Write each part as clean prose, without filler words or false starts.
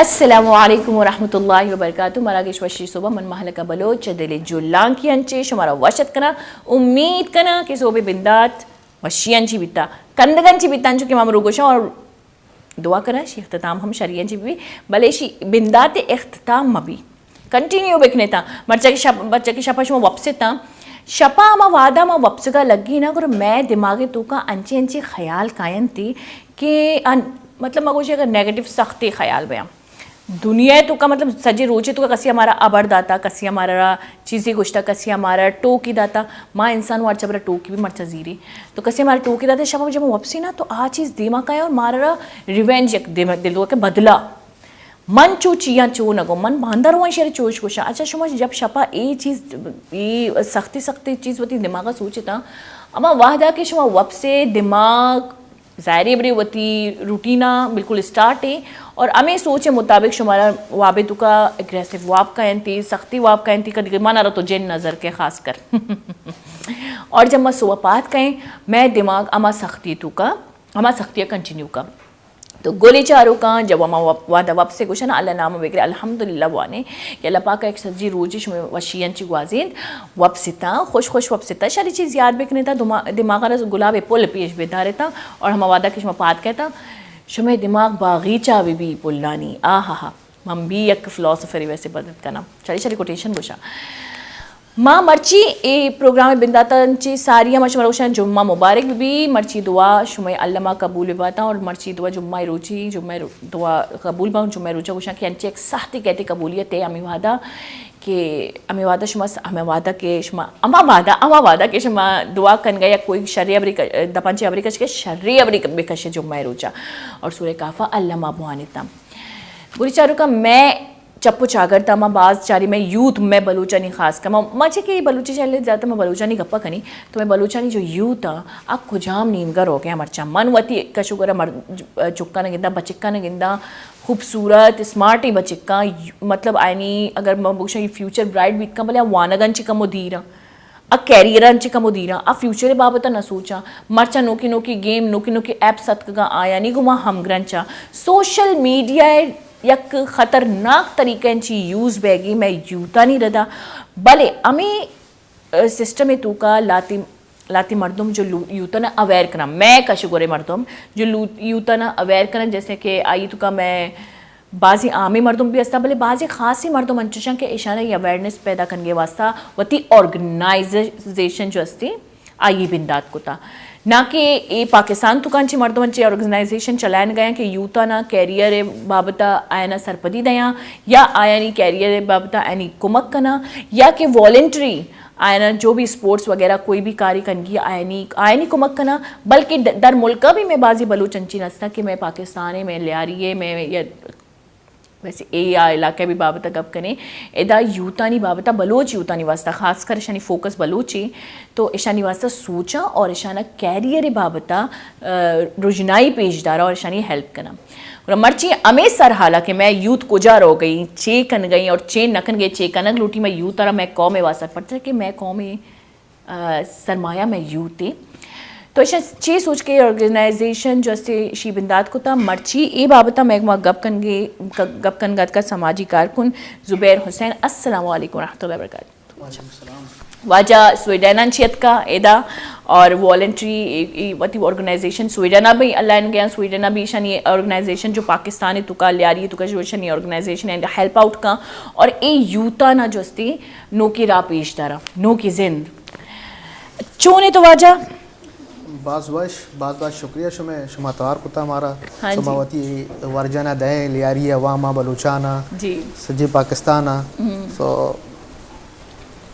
अस्सलामुअलैकुम वरहमतुल्लाहि वबरकातुहू मराकेश वशी सोबा मन महलका बलोच दिले जुल्लां की अंचे शुमारा वशत कना उम्मीद कना कि सोबे बिंदात वशियंची बिता कंदगंची बितांचो के मामरू गोशा और दुआ करा शी इख्तिताम हम शरियंची भी भले शी बिंदात इख्तिताम मबी कंटिन्यू बेखनेता बच्चा की शपा शुमा वपसेता शपा अमा वादा मा वपसगा लगी ना कर मैं दिमागे तो का अंचे अंचे ख्याल कायन थी कि मतलब मगोशे अगर नेगेटिव सख्ती ख्याल बया दुनिया तो का मतलब सजे रोजे तो का कसी हमारा अबर दाता कसी हमारा चीज़ें गुश्ता कसी हमारा टोकी दाता माँ इंसान वार चबरा टोकी भी मरचा जीरी तो कसी हमारा टोकी दाता शबा जब वापसी ना तो आ चीज़ दिमाग का है और मारा रिवेंज एक दिल दो के बदला मन चो चिया चो नगो मन बांधर हुआ शेर चोश कोशा अच्छा शुमा जब शपा ये चीज़ ये सख्ती चीज़ होती दिमाग सोचता अमा वाहदा के शुमा वपसे दिमाग ज़ाहिर बड़ी वती रूटीना बिल्कुल स्टार्ट है और हमें सोचे मुताबिक शुमारा वाबे तो का एग्रेसिव वाब का थी सख्ती वाब का थी कभी माना रहा तो जेन नज़र के खास कर और जब मैं सुबह पात कहें मैं दिमाग अमा सख्ती तो का अमा सख्तियाँ कंटिन्यू का तो गोली चारों का जब हम वादा वाप से कुछ ना अल्लाह नाम वगैरह अल्हम्दुलिल्लाह वाने कि अल्लाह पाक का एक सब्जी रोजिश में वशियन ची वाजिद वपसिता खुश वपसिता सारी चीज़ याद बेकने था दिमाग रस गुलाब पुल पेश बेदारे था और हम वादा के शुमा पात कहता शुमे दिमाग बागीचा भी पुल्लानी आ हा हम भी एक फिलोसफरी वैसे बदत करना चली कोटेशन गुशा माँ मर्ची ए प्रोग्राम बिंदाता सारिया मशवरोशन जुम्मा मुबारक भी मर्ची दुआ शुमे अल्लामा कबूल बाता और मर्ची दुआ जुम्मा रोची जुम्मा दुआ कबूल बाउं जुम्मा रोचा गुशा कि अंचे एक साहती कहते कबूलियत है अमीवादा के अमीवादा शुमा अमीवादा के शुमा अमावादा के शुमा दुआ कन गया कोई शर्य अबरी दपंचे अबरी कश के शर्य अबरी बेकश जुम्मा रोचा और सूर्य काफ़ा अल्लामा बुआनिता बुरी चारू का मैं चप्पू चागर था मैं बाज चारी मैं यूथ मैं बलूचानी खास का मचे के बलूची चले जाता मैं बलूचानी गप्पा कनी तो मैं बलूचानी जो यूथ आ आप खुजाम नींदगर हो गया मरचा मनवती कशुगर मर चुक्का न गिंदा बचिक्का न गिंदा खूबसूरत स्मार्ट ही बचिक्का मतलब आयनी अगर मैं बुशा फ्यूचर ब्राइट बीत का भले वानगन चिका मुदीरा आ कैरियर चिका मुदीरा आ फ्यूचर बाबत न सोचा मरचा नोकी गेम नोकी ऐप सतका आया नहीं घुमा हम ग्रंचा सोशल मीडिया यक ख़तरनाक तरीक़े यूज़ बैगी मैं यूता नहीं रदा भले हमें सिस्टम में तू का लाती मर्दम जो यूतना अवेयर करना मैं कशगोरे मर्दम जो यूतना अवेयर करना जैसे कि आई तो का मैं बाजी आमी मर्दम भी अस्ता भले बाजी ख़ासी मर्दम अंचुशा के इशारा ये अवेयरनेस पैदा करने वास्ता वती ऑर्गेनाइजेशन जो अस्ती आई बिंदात को था ना कि ये पाकिस्तान तुकांची मर्दमंची ऑर्गेनाइजेशन चलान गया कि यूता ना कैरियर बाबता आयना सरपदी दया या आयानी कैरियर बाबता आयनी कुमक कना या कि वॉलेंट्री आयना जो भी स्पोर्ट्स वगैरह कोई भी कार्य कनगी आयनी कुमक कना बल्कि दर मुल्क भी मैं बाजी बलूचंची नस्ता कि मैं पाकिस्तान में ले आ रही है मैं या वैसे ए या इलाके भी बाबता कब करें एदा यूतानी बाबता बलोच यूतानी वास्ता खासकर ईशानी फोकस बलोची तो ईशानी वास्ता सोचा और ईशाना कैरियर बाबता रुजनाई पेशदारा और ईशानी हेल्प करना और मर्ची अमे सर हालांकि मैं यूथ कुजार हो गई चे कन गई और चे नकन गए चे कनक लूटी मैं यूथ आ मैं कौम वास्ता पड़ता कि मैं कौम सरमाया मैं यूथ तो ऐसा चे सोच के ऑर्गेनाइजेशन जैसे शी बिंदात को था मर्ची ए बाबता मैं गप कन गत का समाजी कारकुन जुबैर हुसैन अस्सलाम वालेकुम रहमतुल्लाहि व बरकातहू वाजा स्वीडन छियत का एदा और वॉलेंट्री वती ऑर्गेनाइजेशन स्वीडन भी अल्लाह गया स्वीडन भी शनी ऑर्गेनाइजेशन जो पाकिस्तानी तुका ले आ रही है तुका जो शनी ऑर्गेनाइजेशन एंड हेल्प आउट का और ए यूता ना जो अस्ती नो की रा पेश दारा नो की जिंद चोने तो वाजा बाज़ शुक्रिया शुमा तवार कुता हमारा समावती वर्जना दे लियारी अवामा बलूचाना जी सजी पाकिस्ताना सो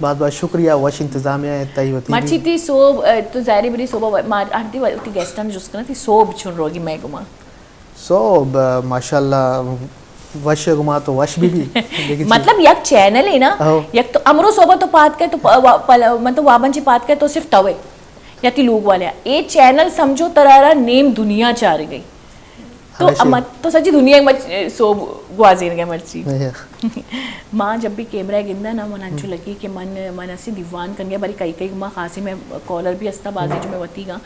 बात शुक्रिया वश इंतजामिया तय होती मर्ची थी सोब तो ज़ाहिर बड़ी सोब आरती वाली गेस्टन जो उसका थी सोब चुन रोगी मैं गुमा सोब माशाल्लाह वश गुमा तो वश भी मतलब यक चैनल है ना यक तो अमरो सोबा तो पात के तो मतलब वाबन जी पात के तो सिर्फ तवे याती लोग वाले ये चैनल समझो तरारा नेम दुनिया चार गई तो सच्ची दुनिया में सो ग्वाजीर गए मर्ची माँ जब भी कैमरा गिंदा ना मन अंचू लगी कि मन ऐसी दीवान कर गया बड़ी कई माँ खासी में कॉलर भी अस्ता बाजी जो मैं वती गा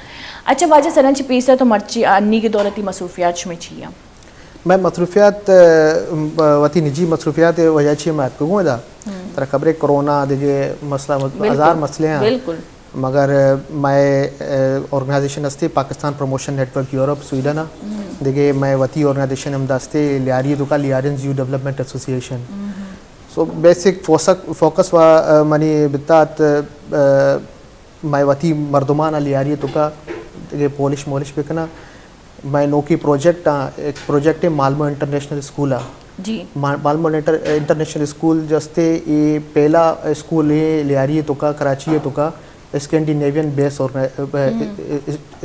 अच्छा बाजा सरंच पीस है तो मर्ची अन्नी की दौलती मसरूफियात में छिया मैं मसरूफियात वती निजी मसरूफियात वजह छी मैं आपको कहूँ दा तर खबरें कोरोना दिगे मसला हजार मसले हैं बिल्कुल मगर मैं ऑर्गेनाइजेशन हस्ते Pakistan promotion network Europe Sweden दिगे मैं वती ऑर्गेनाइजेशन हम दस्ते लियारी दुका Lyarians you development association so basic focus व मनी बितात मैं वती मर्दमान लियारी तुका दिगे पोलिश मोलिश बिकना मैं नोकी प्रोजेक्ट एक प्रोजेक्ट है मालमो इंटरनेशनल स्कूल जी मालमो इंटरनेशनल स्कूल जस्ते ये पहला स्कूल है लियारी तुका कराची है तुका स्कैंडिनेवियन बेस और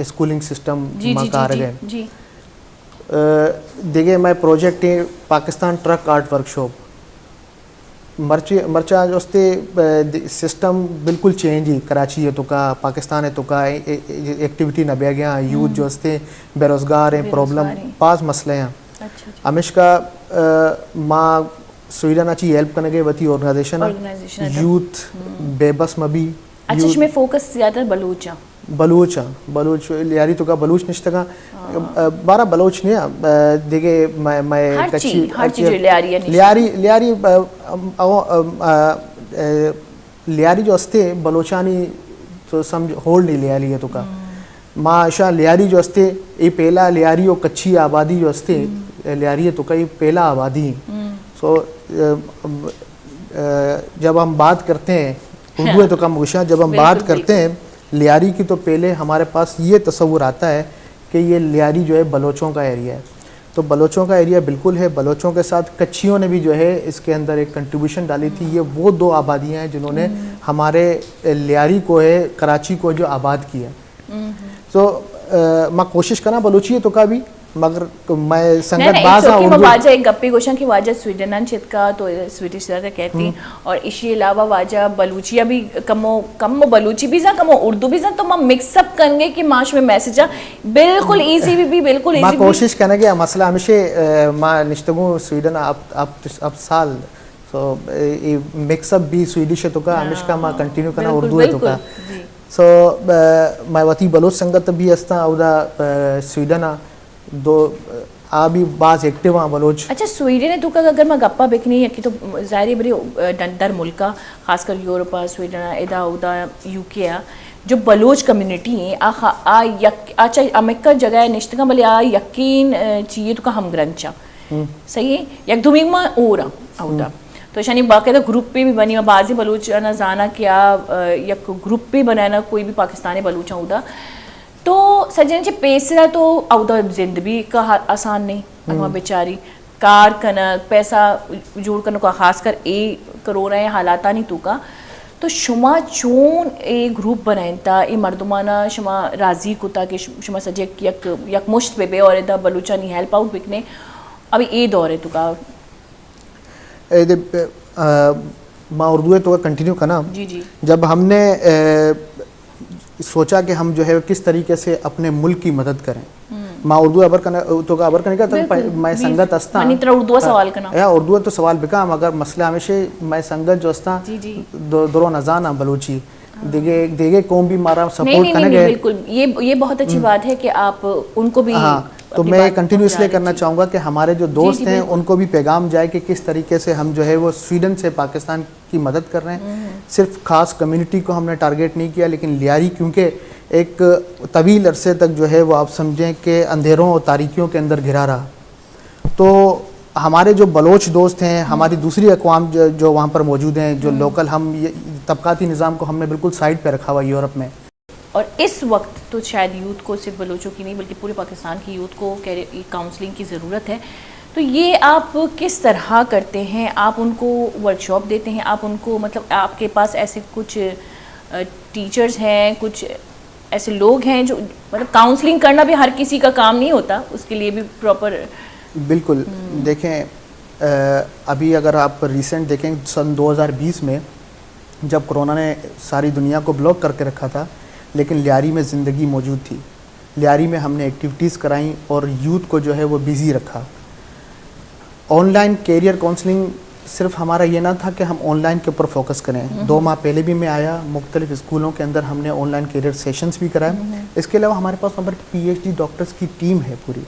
स्कूलिंग सिस्टम माकार गए देखे मैं प्रोजेक्ट है पाकिस्तान ट्रक आर्ट वर्कशॉप मर्चा जोस्ते सिस्टम बिल्कुल चेंज ही कराची है तो का पाकिस्तान है तो का एक्टिविटी न बह गया यूथ जोस्ते बेरोजगार हैं प्रॉब्लम पास मसले हैं हमेश का माँ स्वीडन अच्छी हेल्प करने के वती ऑर्गेनाइजेशन यूथ बेबस मबी अच्छा इसमें फोकस ज़्यादा बलूच लियारी तो का बलूच निश्तगा 12 बलूच नहीं देखे मैं हर चीज लियारी जो अस्ते बलोचानी तो समझ होल्ड नहीं लियारी है तो का माशा लियारी जो अस्ते ये पहला लियारी और कच्ची आबादी जो अस्ते लियारी है तो का ये पहला आबादी सो जब हम बात करते हैं उर्दू है तो का मुशा जब हम बात करते हैं लियारी की तो पहले हमारे पास ये तस्वुर आता है कि ये लियारी जो है बलोचों का एरिया है तो बलोचों का एरिया बिल्कुल है बलोचों के साथ कच्चियों ने भी जो है इसके अंदर एक कंट्रीब्यूशन डाली थी ये वो 2 आबादियाँ हैं जिन्होंने हमारे लियारी को है कराची को जो आबाद किया तो मैं कोशिश करना बलोची है तो का भी मगर मैं संगत बाजा वाजा एक गप्पी गोशा की वाजा स्वीडन चितका तो स्वीडिश तरह कहती और इसके अलावा वाजा बलूचिया भी कमो बलूची भी जा कमो उर्दू भी जा तो मैं मिक्सअप करेंगे कि माश में मैसेज बिल्कुल इजी भी बिल्कुल इजी मैं कोशिश करने के मसला हमेशा मैं निश्तगू स्वीडन अब साल सो मिक्सअप भी स्वीडिश है तो का हमेशा मैं कंटिन्यू करना उर्दू है तो का सो मैं वती बलोच संगत भी हस्ता उदा स्वीडन दो अभी बाज एक्टिव हाँ बलोच अच्छा स्वीडन है तो का अगर मैं गप्पा बिकनी है कि तो ज़ाहिर बड़ी दर मुल्का खासकर यूरोप स्वीडन इदा उदा यूके जो बलोच कम्युनिटी है अच्छा अमेरिका जगह निश्तगा भले यकीन चाहिए तो का हम ग्रंचा सही है यक धुमिंग में और आउदा तो शानी बाकायदा ग्रुप पे भी बनी बाजी बलूच ना जाना क्या यक ग्रुप पे बनाना कोई भी पाकिस्तानी बलूचा उदा तो सजन जी पेसरा तो अवदा जिंदगी का आसान नहीं अगवा बेचारी कार कनक पैसा जोड़ करने को खास कर ए करोना है हालात नहीं तू का तो शुमा चून ए ग्रुप बनाता ए मर्दमाना शुमा राजी कुता के शुमा सजे यक मुश्त पे और इधर बलूचा नहीं हेल्प आउट बिकने अभी ए दौर है तू का माँ उर्दू है तो कंटिन्यू करना जी जब हमने सोचा कि हम जो है किस तरीके से अपने मुल्क की मदद करें माँ उर्दू अबर करने तो का अबर करने का तो मैं संगत अस्ता उर्दू सवाल करना या उर्दू तो सवाल बिका मगर मसला हमेशा मैं संगत जो अस्ता दो नजाना बलूची देगे कौम भी मारा सपोर्ट करने गए बिल्कुल ये बहुत अच्छी बात है कि आप उनको भी तो मैं कंटिन्यू इसलिए करना चाहूँगा कि हमारे जो दोस्त हैं उनको भी पैगाम जाए कि किस तरीके से हम जो है वो स्वीडन से पाकिस्तान की मदद कर रहे हैं सिर्फ खास कम्युनिटी को हमने टारगेट नहीं किया लेकिन लियारी क्योंकि एक तवील अरसे तक जो है वो आप समझें कि अंधेरों और तारीकियों के अंदर घिरा रहा तो हमारे जो बलोच दोस्त हैं हमारी दूसरी अक़वाम जो वहाँ पर मौजूद हैं जो लोकल हम ये तबकाती निज़ाम को हमने बिल्कुल साइड पर रखा हुआ यूरोप में और इस वक्त तो शायद यूथ को सिर्फ बलोचों की नहीं बल्कि पूरे पाकिस्तान की यूथ को काउंसलिंग की ज़रूरत है तो ये आप किस तरह करते हैं आप उनको वर्कशॉप देते हैं आप उनको मतलब आपके पास ऐसे कुछ टीचर्स हैं कुछ ऐसे लोग हैं जो मतलब काउंसलिंग करना भी हर किसी का काम नहीं होता उसके लिए भी प्रॉपर बिल्कुल देखें अभी अगर आप रिसेंट देखें सन 2020 में जब कोरोना ने सारी दुनिया को ब्लॉक करके रखा था लेकिन लियारी में ज़िंदगी मौजूद थी लियारी में हमने एक्टिविटीज़ कराई और यूथ को जो है वो बिज़ी रखा ऑनलाइन कैरियर काउंसलिंग सिर्फ हमारा ये ना था कि हम ऑनलाइन के ऊपर फोकस करें 2 माह पहले भी मैं आया मुख्तलिफ स्कूलों के अंदर हमने ऑनलाइन कैरियर सेशंस भी कराए इसके अलावा हमारे पास वहाँ पर PhD डॉक्टर्स की टीम है पूरी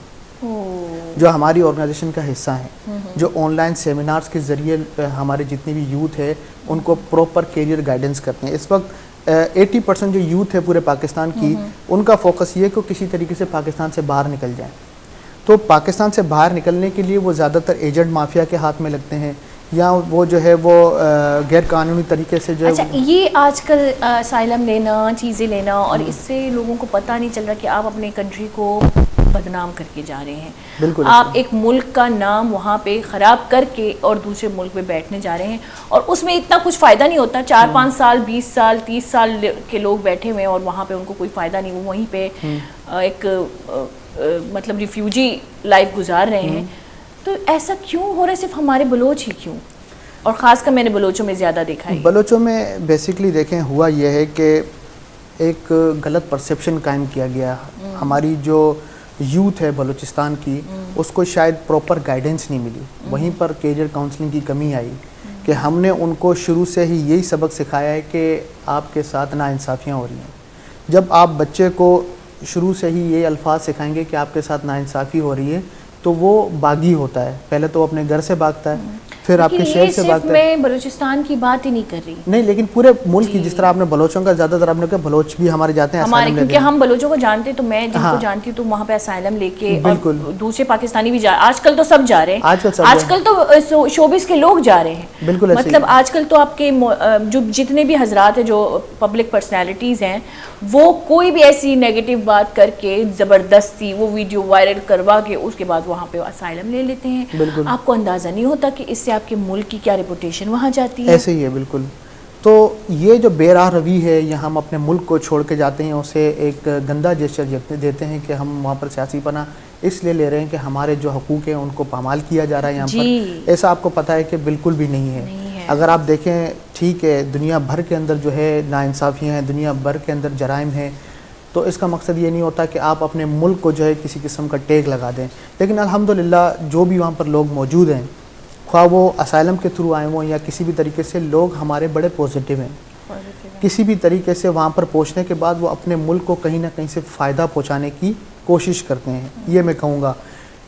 जो हमारी ऑर्गेनाइजेशन का हिस्सा हैं, जो ऑनलाइन सेमिनार्स के ज़रिए हमारे जितने भी यूथ है उनको प्रॉपर करियर गाइडेंस करते हैं। इस वक्त 80% जो यूथ है पूरे पाकिस्तान की, उनका फोकस ये है कि किसी तरीके से पाकिस्तान से बाहर निकल जाए। तो पाकिस्तान से बाहर निकलने के लिए वो ज़्यादातर एजेंट माफिया के हाथ में लगते हैं, या वो जो है वो गैर कानूनी तरीके से जो अच्छा, ये आजकल असाइलम लेना, चीज़ें लेना, और इससे लोगों को पता नहीं चल रहा कि आप अपने कंट्री को बदनाम करके जा रहे हैं। बिल्कुल, आप एक मुल्क का नाम वहाँ पे ख़राब करके और दूसरे मुल्क में बैठने जा रहे हैं, और उसमें इतना कुछ फ़ायदा नहीं होता। 4-5 साल, 20 साल, 30 साल के लोग बैठे हुए हैं और वहाँ पे उनको कोई फ़ायदा नहीं, वो वहीं पे एक मतलब रिफ्यूजी लाइफ गुजार रहे हैं। तो ऐसा क्यों हो रहा है? सिर्फ हमारे बलोच ही क्यों? और ख़ासकर मैंने बलोचों में ज़्यादा देखा है। बलोचों में बेसिकली देखें हुआ यह है कि एक गलत परसेप्शन कायम किया गया। हमारी जो यूथ है बलूचिस्तान की, उसको शायद प्रॉपर गाइडेंस नहीं मिली। वहीं पर करियर काउंसलिंग की कमी आई कि हमने उनको शुरू से ही यही सबक सिखाया है कि आपके साथ नाइंसाफ़ियाँ हो रही हैं। जब आप बच्चे को शुरू से ही ये अल्फाज सिखाएंगे कि आपके साथ नाइंसाफ़ी हो रही है, तो वो बागी होता है। पहले तो अपने घर से भागता है, फिर आपके शहर से भागता है। मैं बलूचिस्तान की बात ही नहीं कर रही। नहीं, लेकिन पूरे मुल्क की, जिस तरह आपने बलोचों का ज़्यादातर आपने कहा, बलोच भी हमारे जाते हैं हमारे, क्योंकि हम बलोचों को जानते हैं, तो मैं जिनको जानती हूँ तो वहाँ पे असाइलम लेके, बिल्कुल, और दूसरे पाकिस्तानी भी जा, आजकल तो सब जा रहे हैं। आजकल तो शोबिस के लोग जा रहे हैं। बिल्कुल, मतलब आजकल तो आपके जो जितने भी हजरात हैं, जो पब्लिक पर्सनैलिटीज़ हैं, वो कोई भी ऐसी नेगेटिव बात करके ज़बरदस्ती वो वीडियो वायरल करवा के उसके बाद वहाँ पे असाइलम ले लेते हैं। आपको अंदाज़ा नहीं होता कि इससे आपके मुल्क की क्या रेपुटेशन वहाँ जाती है। ऐसे ही है, बिल्कुल। तो ये जो बेराह रवि है, या हम अपने मुल्क को छोड़ के जाते हैं, उसे एक गंदा जेस्चर देते हैं कि हम वहाँ पर सियासी पना इसलिए ले रहे हैं कि हमारे जो हकूक़ हैं उनको पामाल किया जा रहा है यहाँ पर। ऐसा आपको पता है कि बिल्कुल भी नहीं है। अगर आप देखें, ठीक है, दुनिया भर के अंदर जो है नाइंसाफ़ियाँ हैं, दुनिया भर के अंदर जराइम हैं, तो इसका मकसद ये नहीं होता कि आप अपने मुल्क को जो है किसी किस्म का टैग लगा दें। लेकिन अल्हम्दुलिल्लाह जो भी वहाँ पर लोग मौजूद हैं, ख्वाह वो असाइलम के थ्रू आए हों या किसी भी तरीके से, लोग हमारे बड़े पॉजिटिव हैं। किसी भी तरीके से वहाँ पर पहुँचने के बाद वो अपने मुल्क को कहीं ना कहीं से फ़ायदा पहुँचाने की कोशिश करते हैं, ये मैं कहूँगा।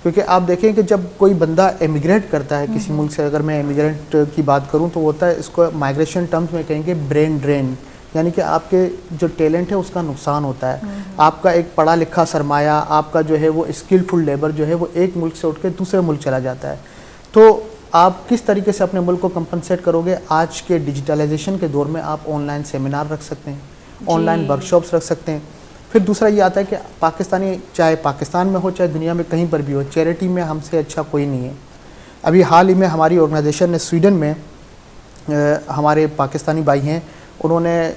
क्योंकि आप देखें कि जब कोई बंदा एमिग्रेट करता है किसी मुल्क से, अगर मैं एमिग्रेंट की बात करूँ तो होता है, इसको माइग्रेशन टर्म्स में कहेंगे ब्रेन ड्रेन, यानी कि आपके जो टैलेंट है उसका नुकसान होता है। आपका एक पढ़ा लिखा सरमाया, आपका जो है वो स्किलफुल लेबर जो है वो एक मुल्क से उठ के दूसरे मुल्क चला जाता है। तो आप किस तरीके से अपने मुल्क को कंपनसेट करोगे? आज के डिजिटलाइजेशन के दौर में आप ऑनलाइन सेमिनार रख सकते हैं, ऑनलाइन वर्कशॉप्स रख सकते हैं। फिर दूसरा ये आता है कि पाकिस्तानी, चाहे पाकिस्तान में हो चाहे दुनिया में कहीं पर भी हो, चैरिटी में हमसे अच्छा कोई नहीं है। अभी हाल ही में हमारी ऑर्गेनाइजेशन ने स्वीडन में हमारे पाकिस्तानी भाई हैं, उन्होंने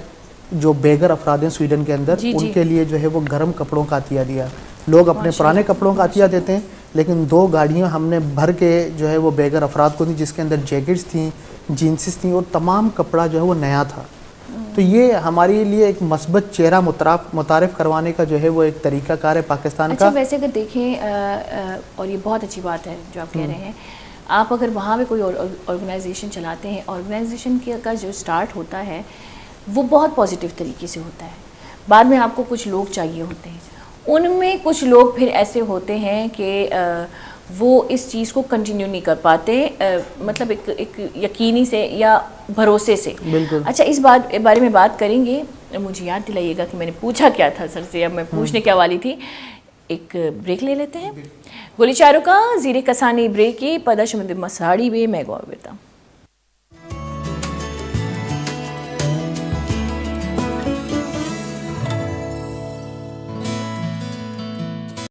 जो बेघर अफराद हैं स्वीडन के अंदर, उनके लिए जो है वो गर्म कपड़ों का अतिया दिया। लोग अपने पुराने कपड़ों का अतिया देते हैं, लेकिन 2 गाड़ियाँ हमने भर के जो है वो बेघर अफराद को दी, जिसके अंदर जैकेट्स थी, जीन्सेस थी, और तमाम कपड़ा जो है वो नया था। तो ये हमारे लिए एक मस्बत चेहरा मुतारिफ करवाने का जो है वो एक तरीक़ाकार है पाकिस्तान का। वैसे अगर देखें, और ये बहुत अच्छी बात है जो आप कह रहे हैं, आप अगर वहाँ पे कोई ऑर्गेनाइजेशन चलाते हैं, ऑर्गेनाइजेशन का जो स्टार्ट होता है वो बहुत पॉजिटिव तरीके से होता है। बाद में आपको कुछ लोग चाहिए होते हैं, उनमें कुछ लोग फिर ऐसे होते हैं कि वो इस चीज़ को कंटिन्यू नहीं कर पाते, मतलब एक यकीनी से या भरोसे से। अच्छा, इस बारे में बात करेंगे। मुझे याद दिलाइएगा कि मैंने पूछा क्या था सर से, अब मैं पूछने क्या वाली थी। एक ब्रेक ले लेते हैं। गोली चारों का जीरे कसानी ब्रेक की पदा शमद मसाड़ी बे मैं गौर बेता।